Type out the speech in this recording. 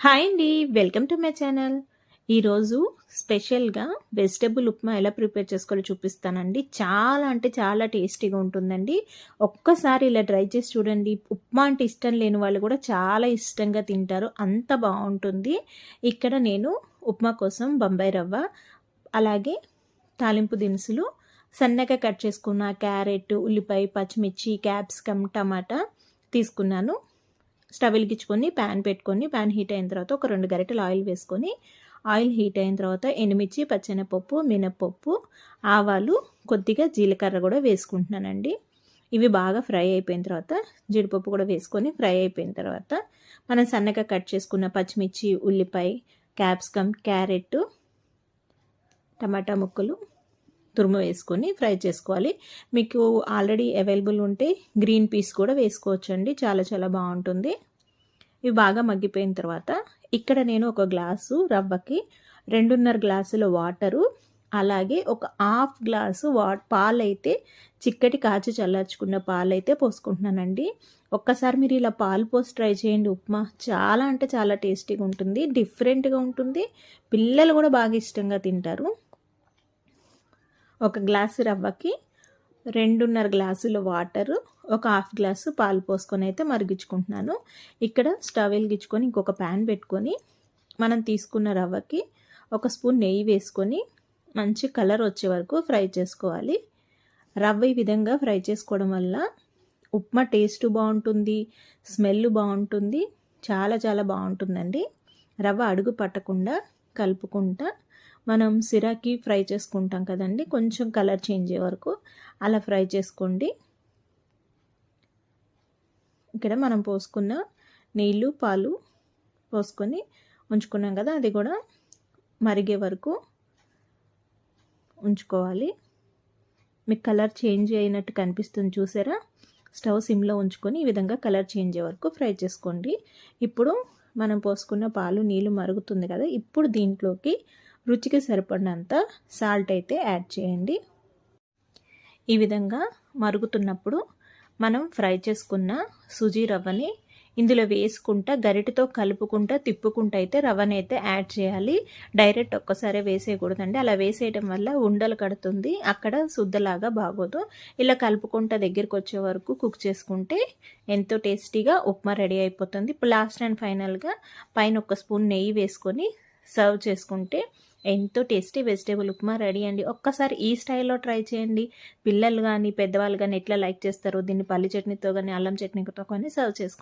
Hi అండి. Welcome to my channel. ఈరోజు స్పెషల్‌గా వెజిటబుల్ ఉప్మా ఎలా ప్రిపేర్ చేసుకోవాలో చూపిస్తానండి. చాలా అంటే చాలా టేస్టీగా ఉంటుందండి. ఒక్కసారి ఇలా ట్రై చేసి చూడండి. ఉప్మా అంటే ఇష్టం లేని వాళ్ళు కూడా చాలా ఇష్టంగా తింటారు. అంత బావుంటుంది. ఇక్కడ నేను ఉప్మా కోసం బొంబాయి రవ్వ, అలాగే తాలింపు దినుసులు, సన్నగా కట్ చేసుకున్న క్యారెట్, ఉల్లిపాయ, పచ్చిమిర్చి, క్యాప్సికమ్, టమాటా తీసుకున్నాను. స్టవ్ వెలిగించుకొని ప్యాన్ పెట్టుకొని, ప్యాన్ హీట్ అయిన తర్వాత ఒక 2 గరిటెలు ఆయిల్ వేసుకొని, ఆయిల్ హీట్ అయిన తర్వాత ఎండుమిర్చి, పచ్చెనపప్పు, మినపప్పు, ఆవాలు, కొద్దిగా జీలకర్ర కూడా వేసుకుంటున్నానండి. ఇవి బాగా ఫ్రై అయిపోయిన తర్వాత జీడిపప్పు కూడా వేసుకొని ఫ్రై అయిపోయిన తర్వాత మనం సన్నగా కట్ చేసుకున్న పచ్చిమిర్చి, ఉల్లిపాయ, క్యాప్సికమ్, క్యారెట్, టమాటా ముక్కలు తురుము వేసుకొని ఫ్రై చేసుకోవాలి. మీకు ఆల్రెడీ అవైలబుల్ ఉంటే గ్రీన్ పీస్ కూడా వేసుకోవచ్చండి. చాలా చాలా బాగుంటుంది. ఇవి బాగా మగ్గిపోయిన తర్వాత ఇక్కడ నేను ఒక గ్లాసు రవ్వకి 2.5 గ్లాసుల వాటరు, అలాగే ఒక హాఫ్ గ్లాసు పాలైతే చిక్కటి కాచి చల్లార్చుకున్న పాలైతే పోసుకుంటున్నానండి. ఒక్కసారి మీరు ఇలా పాలు పోసి ట్రై చేయండి. ఉప్మా చాలా అంటే చాలా టేస్టీగా ఉంటుంది, డిఫరెంట్గా ఉంటుంది. పిల్లలు కూడా బాగా ఇష్టంగా తింటారు. ఒక గ్లాసు రవ్వకి 2.5 గ్లాసులు వాటరు, ఒక హాఫ్ గ్లాసు పాలు పోసుకొని అయితే మరిగించుకుంటున్నాను. ఇక్కడ స్టవ్ వెలిగించుకొని ఇంకొక ప్యాన్ పెట్టుకొని మనం తీసుకున్న రవ్వకి ఒక స్పూన్ నెయ్యి వేసుకొని మంచి కలర్ వచ్చే వరకు ఫ్రై చేసుకోవాలి. రవ్వ ఈ విధంగా ఫ్రై చేసుకోవడం వల్ల ఉప్మా టేస్ట్ బాగుంటుంది, స్మెల్ బాగుంటుంది, చాలా చాలా బాగుంటుందండి. రవ్వ అడుగు పట్టకుండా కలుపుకుంటా మనం సిరాకి ఫ్రై చేసుకుంటాం కదండి, కొంచెం కలర్ చేంజ్ అయ్యే వరకు అలా ఫ్రై చేసుకోండి. ఇక్కడ మనం పోసుకున్న నీళ్ళు, పాలు పోసుకొని ఉంచుకున్నాం కదా, అది కూడా మరిగే వరకు ఉంచుకోవాలి. మీకు కలర్ చేంజ్ అయినట్టు కనిపిస్తుంది చూసారా? స్టవ్ సిమ్లో ఉంచుకొని ఈ విధంగా కలర్ చేంజ్ అయ్యే వరకు ఫ్రై చేసుకోండి. ఇప్పుడు మనం పోసుకున్న పాలు, నీళ్ళు మరుగుతుంది కదా, ఇప్పుడు దీంట్లోకి రుచికి సరిపడినంత సాల్ట్ అయితే యాడ్ చేయండి. ఈ విధంగా మరుగుతున్నప్పుడు మనం ఫ్రై చేసుకున్న సుజీ రవ్వని ఇందులో వేసుకుంటా గరిటెతో కలుపుకుంటా తిప్పుకుంటూ అయితే రవ్వని అయితే యాడ్ చేయాలి. డైరెక్ట్ ఒక్కసారి వేసేయకూడదండి. అలా వేసేయడం వల్ల ఉండలు కడుతుంది, అక్కడ శుద్ధలాగా బాగోదు. ఇలా కలుపుకుంటా దగ్గరికి వచ్చే వరకు కుక్ చేసుకుంటే ఎంతో టేస్టీగా ఉప్మా రెడీ అయిపోతుంది. ఇప్పుడు లాస్ట్ అండ్ ఫైనల్గా పైన ఒక స్పూన్ నెయ్యి వేసుకొని సర్వ్ చేసుకుంటే ఎంతో టేస్టీ వెజిటేబుల్ ఉప్మా రెడీ అండి. ఒక్కసారి ఈ స్టైల్లో ట్రై చేయండి. పిల్లలు కానీ పెద్దవాళ్ళు కానీ ఎట్లా లైక్ చేస్తారో, దీన్ని పల్లి చట్నీతో కానీ అల్లం చట్నీతో కానీ సర్వ్ చేసుకోండి.